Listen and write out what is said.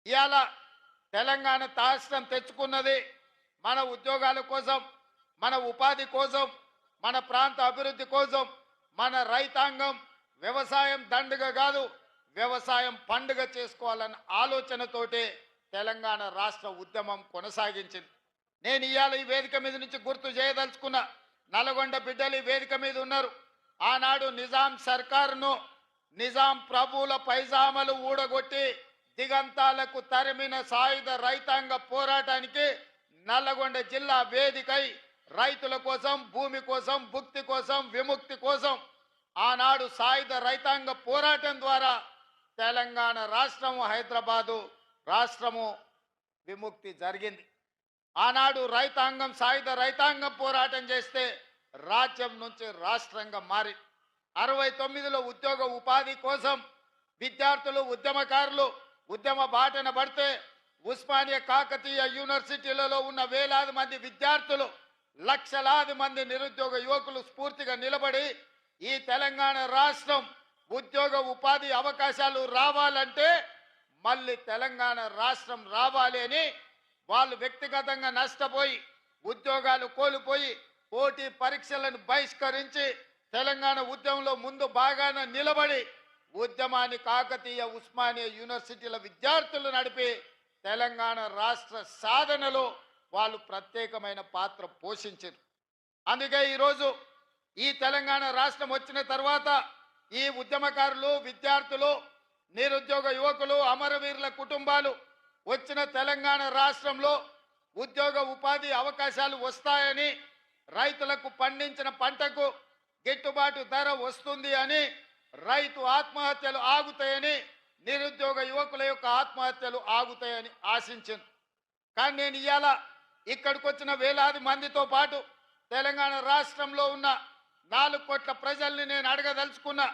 ఇవాళ తెలంగాణ రాష్ట్రం తెచ్చుకున్నది మన ఉద్యోగాల కోసం, మన ఉపాధి కోసం, మన ప్రాంత అభివృద్ధి కోసం. మన రైతాంగం వ్యవసాయం దండుగ కాదు, వ్యవసాయం పండుగ చేసుకోవాలన్న ఆలోచనతోటే తెలంగాణ రాష్ట్ర ఉద్యమం కొనసాగించింది. నేను ఇవాళ ఈ వేదిక మీద నుంచి గుర్తు చేయదలుచుకున్న నల్గొండ బిడ్డలు ఈ వేదిక మీద ఉన్నారు. ఆనాడు నిజాం సర్కారును, నిజాం ప్రభువుల పైజామలు ఊడగొట్టి దిగంతాలకు తరిమిన సాయుధ రైతాంగ పోరాటానికి నల్లగొండ జిల్లా వేదికై రైతుల కోసం, భూమి కోసం, భుక్తి కోసం, విముక్తి కోసం ఆనాడు సాయుధ రైతాంగ పోరాటం ద్వారా తెలంగాణ రాష్ట్రము, హైదరాబాదు రాష్ట్రము విముక్తి జరిగింది. ఆనాడు రైతాంగం, సాయుధ రైతాంగం పోరాటం చేస్తే రాజ్యం నుంచి రాష్ట్రంగా మారి 69లో ఉద్యోగ ఉపాధి కోసం విద్యార్థులు, ఉద్యమకారులు ఉద్యమ బాటన పడితే ఉస్మానియా కాకతీయ యూనివర్సిటీలలో ఉన్న వేలాది మంది విద్యార్థులు, లక్షలాది మంది నిరుద్యోగ యువకులు స్ఫూర్తిగా నిలబడి ఈ తెలంగాణ రాష్ట్రం ఉద్యోగ ఉపాధి అవకాశాలు రావాలంటే మళ్ళీ తెలంగాణ రాష్ట్రం రావాలి అని వాళ్ళు వ్యక్తిగతంగా నష్టపోయి, ఉద్యోగాలు కోల్పోయి, పోటీ పరీక్షలను బహిష్కరించి తెలంగాణ ఉద్యమంలో ముందు బాగానే నిలబడి ఉద్యమాన్ని కాకతీయ, ఉస్మానియా యూనివర్సిటీల విద్యార్థులు నడిపి తెలంగాణ రాష్ట్ర సాధనలో వాళ్ళు ప్రత్యేకమైన పాత్ర పోషించారు. అందుకే ఈరోజు ఈ తెలంగాణ రాష్ట్రం వచ్చిన తర్వాత ఈ ఉద్యమకారులు, విద్యార్థులు, నిరుద్యోగ యువకులు, అమరవీరుల కుటుంబాలు వచ్చిన తెలంగాణ రాష్ట్రంలో ఉద్యోగ ఉపాధి అవకాశాలు వస్తాయని, రైతులకు పండించిన పంటకు గిట్టుబాటు ధర వస్తుంది అని, రైతు ఆత్మహత్యలు ఆగుతాయని, నిరుద్యోగ యువకుల యొక్క ఆత్మహత్యలు ఆగుతాయని ఆశించాను. కానీ నేను ఇవాళ ఇక్కడికి వచ్చిన వేలాది మందితో పాటు తెలంగాణ రాష్ట్రంలో ఉన్న 4 కోట్ల ప్రజల్ని నేను అడగదలుచుకున్నా.